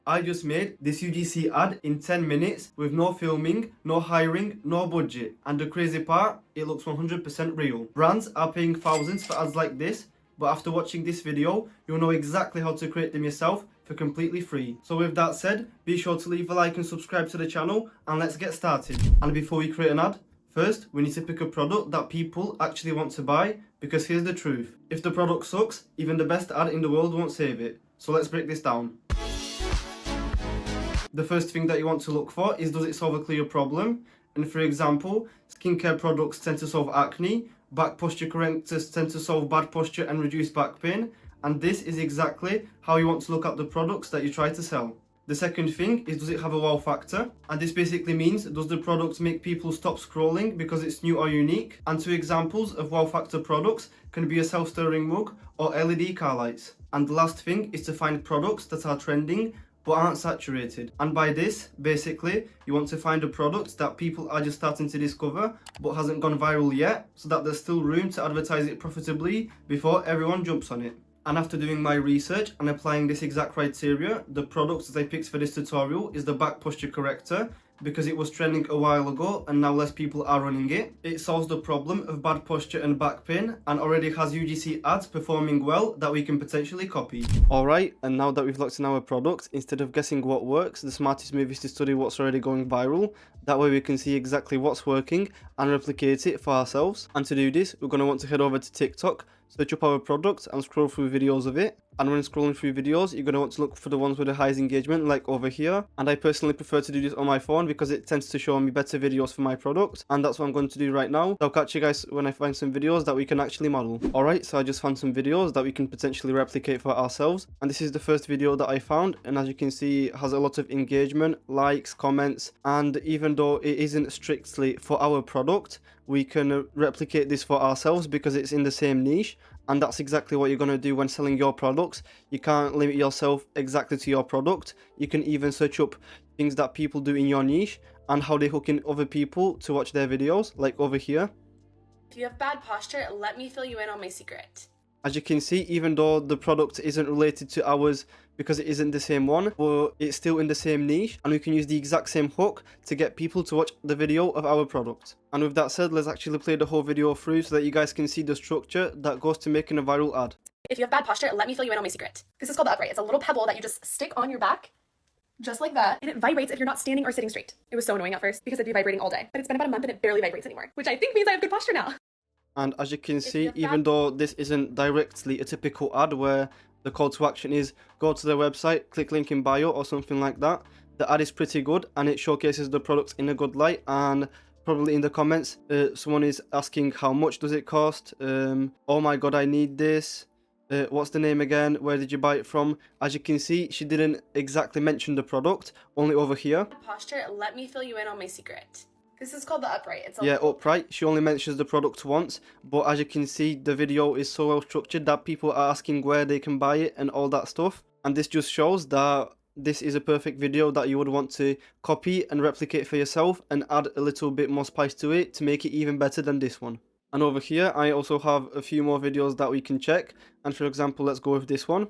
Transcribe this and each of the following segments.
I just made this UGC ad in 10 minutes with no filming, no hiring, no budget. And the crazy part, it looks 100% real. Brands are paying thousands for ads like this, but after watching this video, you'll know exactly how to create them yourself for completely free. So with that said, be sure to leave a like and subscribe to the channel, and let's get started. And before we create an ad, first, we need to pick a product that people actually want to buy, because here's the truth. If the product sucks, even the best ad in the world won't save it. So let's break this down. The first thing that you want to look for is, does it solve a clear problem? And for example, skincare products tend to solve acne, back posture correctors tend to solve bad posture and reduce back pain, and this is exactly how you want to look at the products that you try to sell. The second thing is, does it have a wow factor? And this basically means, does the product make people stop scrolling because it's new or unique? And two examples of wow factor products can be a self-stirring mug or LED car lights. And the last thing is to find products that are trending but aren't saturated. And by this, basically, you want to find a product that people are just starting to discover but hasn't gone viral yet, so that there's still room to advertise it profitably before everyone jumps on it. And after doing my research and applying this exact criteria, the product that I picked for this tutorial is the back posture corrector, because it was trending a while ago and now less people are running it. It solves the problem of bad posture and back pain and already has UGC ads performing well that we can potentially copy. Alright, and now that we've looked in our product, instead of guessing what works, the smartest move is to study what's already going viral. That way we can see exactly what's working and replicate it for ourselves. And to do this, we're going to want to head over to TikTok, search up our product and scroll through videos of it. And when scrolling through videos, you're going to want to look for the ones with the highest engagement, like over here. And I personally prefer to do this on my phone because it tends to show me better videos for my product. And that's what I'm going to do right now. I'll catch you guys when I find some videos that we can actually model. Alright, so I just found some videos that we can potentially replicate for ourselves. And this is the first video that I found. And as you can see, it has a lot of engagement, likes, comments. And even though it isn't strictly for our product, we can replicate this for ourselves because it's in the same niche. And that's exactly what you're going to do when selling your products. You can't limit yourself exactly to your product. You can even search up things that people do in your niche and how they hook in other people to watch their videos, like over here. If you have bad posture, let me fill you in on my secret. As you can see, even though the product isn't related to ours because it isn't the same one, but it's still in the same niche, and we can use the exact same hook to get people to watch the video of our product. And with that said, let's actually play the whole video through so that you guys can see the structure that goes to making a viral ad. If you have bad posture, let me fill you in on my secret. This is called the upright. It's a little pebble that you just stick on your back, just like that, and it vibrates if you're not standing or sitting straight. It was so annoying at first because it'd be vibrating all day, but it's been about a month and it barely vibrates anymore, which I think means I have good posture now. And as you can see, even though this isn't directly a typical ad where the call to action is go to their website, click link in bio or something like that, the ad is pretty good and it showcases the product in a good light. And probably in the comments, someone is asking how much does it cost? Oh my god, I need this. What's the name again? Where did you buy it from? As you can see, she didn't exactly mention the product, only over here. Posture, let me fill you in on my secret. This is called the upright. It's upright. She only mentions the product once, but as you can see, the video is so well structured that people are asking where they can buy it and all that stuff. And this just shows that this is a perfect video that you would want to copy and replicate for yourself and add a little bit more spice to it to make it even better than this one. And over here, I also have a few more videos that we can check. And for example, let's go with this one.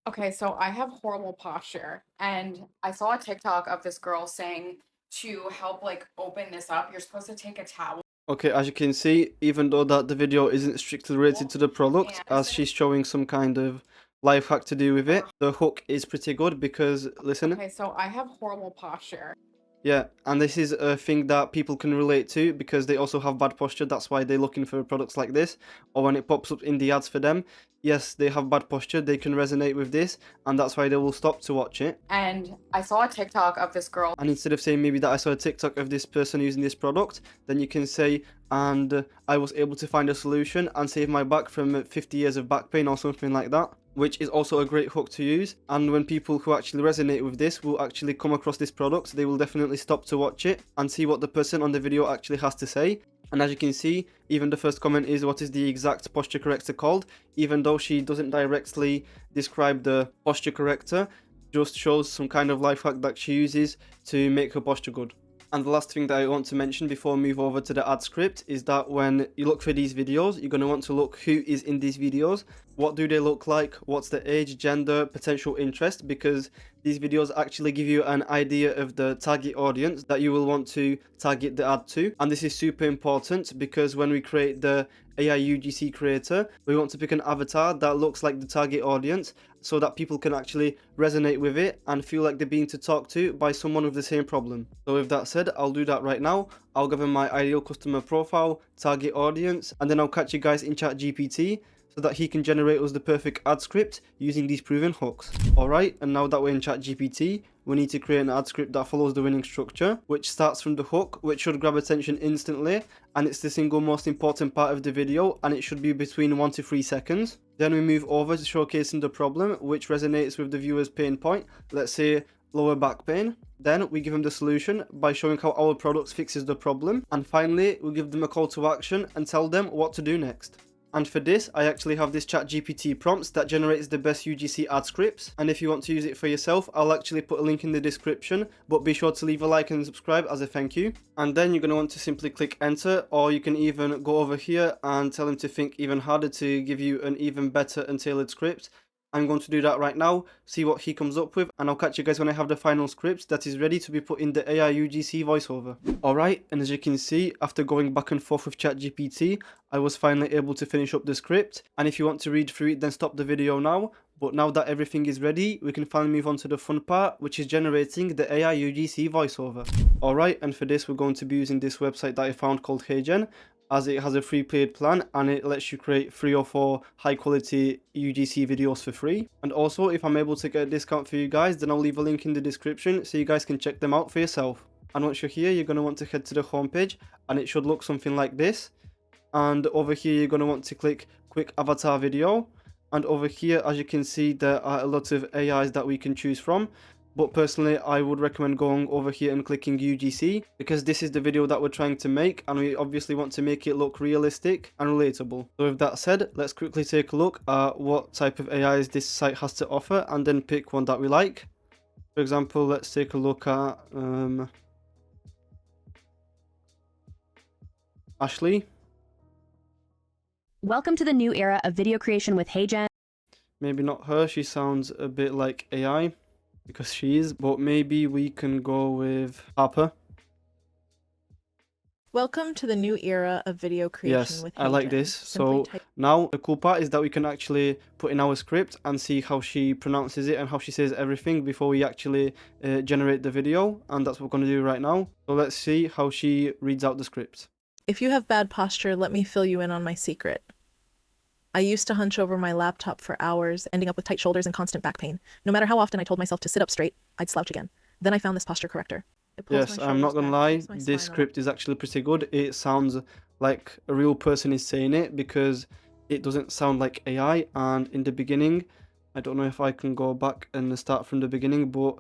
Okay, so I have horrible posture, and I saw a TikTok of this girl saying to help like open this up, you're supposed to take a towel. Okay, as you can see, even though that the video isn't strictly related to the product, as she's showing some kind of life hack to do with it, the hook is pretty good because, listen. Okay, so I have horrible posture. Yeah, and this is a thing that people can relate to because they also have bad posture. That's why they're looking for products like this. Or when it pops up in the ads for them, yes, they have bad posture, they can resonate with this, and that's why they will stop to watch it. And I saw a TikTok of this girl. And instead of saying maybe that I saw a TikTok of this person using this product, then you can say, and I was able to find a solution and save my back from 50 years of back pain or something like that, which is also a great hook to use. And when people who actually resonate with this will actually come across this product, they will definitely stop to watch it and see what the person on the video actually has to say. And as you can see, even the first comment is, what is the exact posture corrector called? Even though she doesn't directly describe the posture corrector, just shows some kind of life hack that she uses to make her posture good. And the last thing that I want to mention before we move over to the ad script is that when you look for these videos, you're going to want to look who is in these videos. What do they look like? What's the age, gender, potential interest? Because these videos actually give you an idea of the target audience that you will want to target the ad to. And this is super important because when we create the AI UGC creator, we want to pick an avatar that looks like the target audience so that people can actually resonate with it and feel like they're being talked to by someone with the same problem. So with that said, I'll do that right now. I'll give them my ideal customer profile, target audience, and then I'll catch you guys in ChatGPT so that he can generate us the perfect ad script using these proven hooks. Alright, and now that we're in ChatGPT, we need to create an ad script that follows the winning structure, which starts from the hook, which should grab attention instantly, and it's the single most important part of the video, and it should be between 1 to 3 seconds. Then we move over to showcasing the problem, which resonates with the viewer's pain point, let's say lower back pain. Then we give them the solution by showing how our product fixes the problem, and finally we give them a call to action and tell them what to do next. And for this, I actually have this ChatGPT prompts that generates the best UGC ad scripts. And if you want to use it for yourself, I'll actually put a link in the description, but be sure to leave a like and subscribe as a thank you. And then you're going to want to simply click enter, or you can even go over here and tell him to think even harder to give you an even better and tailored script. I'm going to do that right now, see what he comes up with, and I'll catch you guys when I have the final script that is ready to be put in the AI UGC voiceover. Alright, and as you can see, after going back and forth with ChatGPT, I was finally able to finish up the script, and if you want to read through it, then stop the video now. But now that everything is ready, we can finally move on to the fun part, which is generating the AI UGC voiceover. Alright, and for this we're going to be using this website that I found called HeyGen, as it has a free paid plan and it lets you create 3 or 4 high quality UGC videos for free. And also, if I'm able to get a discount for you guys, then I'll leave a link in the description so you guys can check them out for yourself. And once you're here, you're going to want to head to the homepage, and it should look something like this. And over here you're going to want to click quick avatar video, and over here, as you can see, there are a lot of AIs that we can choose from. But personally, I would recommend going over here and clicking UGC, because this is the video that we're trying to make, and we obviously want to make it look realistic and relatable. So with that said, let's quickly take a look at what type of AIs this site has to offer, and then pick one that we like. For example, let's take a look at Ashley. Welcome to the new era of video creation with HeyGen. Maybe not her, she sounds a bit like AI. Because she is, but maybe we can go with Harper. Welcome to the new era of video creation Yes, with HeyGen. I like this. So now the cool part is that we can actually put in our script and see how she pronounces it and how she says everything before we actually generate the video, and that's what we're going to do right now. So let's see how she reads out the script. If you have bad posture, let me fill you in on my secret. I used to hunch over my laptop for hours, ending up with tight shoulders and constant back pain. No matter how often I told myself to sit up straight, I'd slouch again. Then I found this posture corrector. Yes, I'm not gonna lie, this script is actually pretty good. It sounds like a real person is saying it because it doesn't sound like AI. And in the beginning, I don't know if I can go back and start from the beginning, but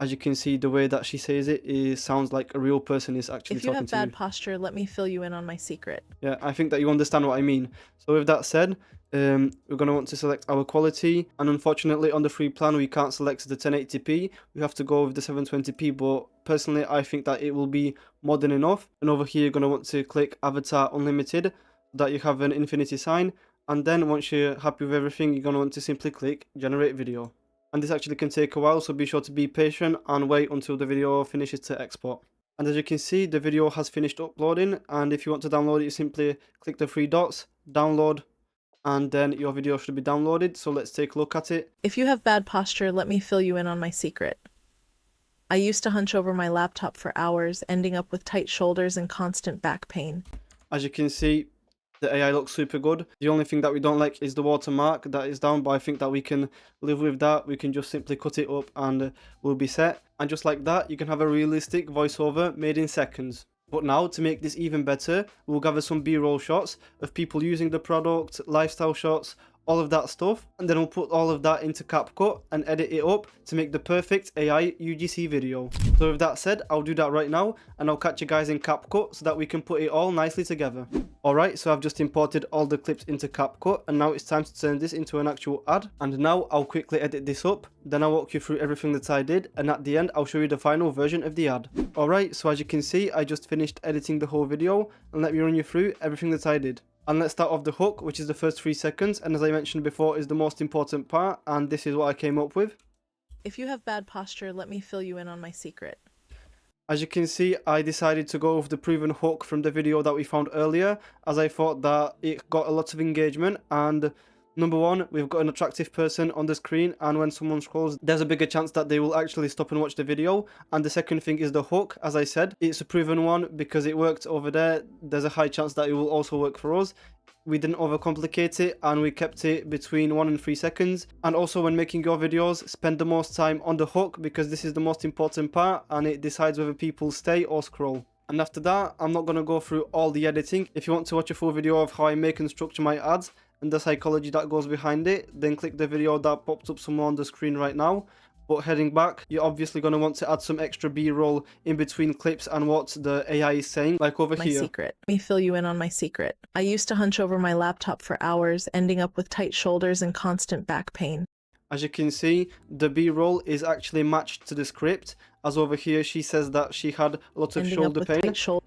as you can see, the way that she says it, it sounds like a real person is actually talking to you. If you have bad posture, let me fill you in on my secret. Yeah, I think that you understand what I mean. So with that said, we're going to want to select our quality, and unfortunately on the free plan we can't select the 1080p, we have to go with the 720p, but personally I think that it will be more than enough. And over here you're going to want to click Avatar Unlimited so that you have an infinity sign, and then once you're happy with everything, you're going to want to simply click Generate Video. And this actually can take a while, so be sure to be patient and wait until the video finishes to export. And as you can see, the video has finished uploading, and if you want to download it, you simply click the 3 dots, download, and then your video should be downloaded. So let's take a look at it. If you have bad posture, let me fill you in on my secret. I used to hunch over my laptop for hours, ending up with tight shoulders and constant back pain. As you can see, the AI looks super good. The only thing that we don't like is the watermark that is down, but I think that we can live with that. We can just simply cut it up and we'll be set. And just like that, you can have a realistic voiceover made in seconds. But now, to make this even better, we'll gather some B-roll shots of people using the product, lifestyle shots, all of that stuff, and then we'll put all of that into CapCut and edit it up to make the perfect AI UGC video. So with that said, I'll do that right now, and I'll catch you guys in CapCut so that we can put it all nicely together. Alright, so I've just imported all the clips into CapCut, and now it's time to turn this into an actual ad. And now I'll quickly edit this up, then I'll walk you through everything that I did, and at the end I'll show you the final version of the ad. Alright, so as you can see, I just finished editing the whole video, and let me run you through everything that I did. And let's start off the hook, which is the first 3 seconds, and as I mentioned before is the most important part, and this is what I came up with. If you have bad posture, let me fill you in on my secret. As you can see, I decided to go with the proven hook from the video that we found earlier, as I thought that it got a lot of engagement. And number one, we've got an attractive person on the screen, and when someone scrolls, there's a bigger chance that they will actually stop and watch the video. And the second thing is the hook. As I said, it's a proven one because it worked over there. There's a high chance that it will also work for us. We didn't overcomplicate it, and we kept it between 1 and 3 seconds. And also, when making your videos, spend the most time on the hook, because this is the most important part and it decides whether people stay or scroll. And after that, I'm not going to go through all the editing. If you want to watch a full video of how I make and structure my ads and the psychology that goes behind it, then click the video that pops up somewhere on the screen right now. But heading back, you're obviously going to want to add some extra B-roll in between clips and what the AI is saying, like over My here. secret. Let me fill you in on my secret. I used to hunch over my laptop for hours, ending up with tight shoulders and constant back pain. As you can see, the B-roll is actually matched to the script, as over here she says that she had a lot of Ending up shoulder with pain. tight shoulders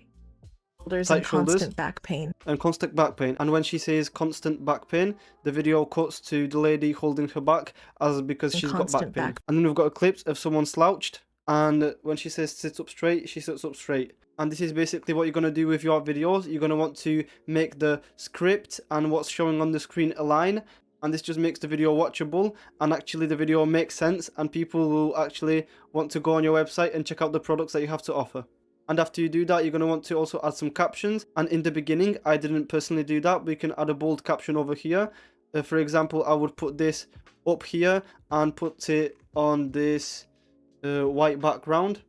and constant back pain. And constant back pain. And when she says constant back pain, the video cuts to the lady holding her back, as because she's got back pain. And then we've got a clip of someone slouched, and when she says sit up straight, she sits up straight. And this is basically what you're going to do with your videos. You're going to want to make the script and what's showing on the screen align, and this just makes the video watchable, and actually the video makes sense, and people will actually want to go on your website and check out the products that you have to offer. And after you do that, you're going to want to also add some captions. And in the beginning, I didn't personally do that, but you can add a bold caption over here. For example, I would put this up here and put it on this white background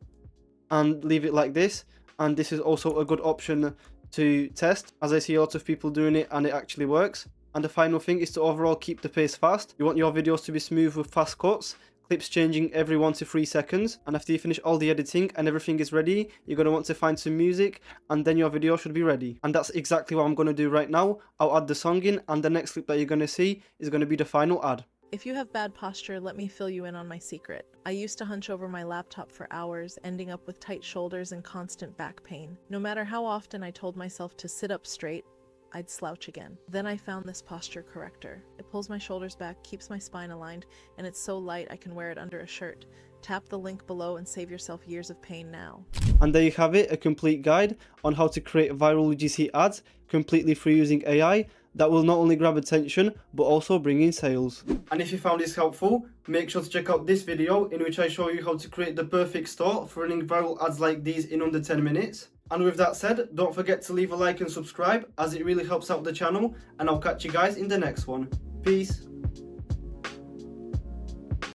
and leave it like this. And this is also a good option to test, as I see a lot of people doing it and it actually works. And the final thing is to overall keep the pace fast. You want your videos to be smooth with fast cuts, clips changing every 1 to 3 seconds. And after you finish all the editing and everything is ready, you're going to want to find some music, and then your video should be ready. And that's exactly what I'm going to do right now. I'll add the song in, and the next clip that you're going to see is going to be the final ad. If you have bad posture, let me fill you in on my secret. I used to hunch over my laptop for hours, ending up with tight shoulders and constant back pain. No matter how often I told myself to sit up straight, I'd slouch again. Then I found this posture corrector. It pulls my shoulders back, keeps my spine aligned, and it's so light I can wear it under a shirt. Tap the link below and save yourself years of pain now. And there you have it, a complete guide on how to create viral UGC ads completely free using AI that will not only grab attention but also bring in sales. And if you found this helpful, make sure to check out this video in which I show you how to create the perfect store for running viral ads like these in under 10 minutes. And with that said, don't forget to leave a like and subscribe, as it really helps out the channel, and I'll catch you guys in the next one. Peace.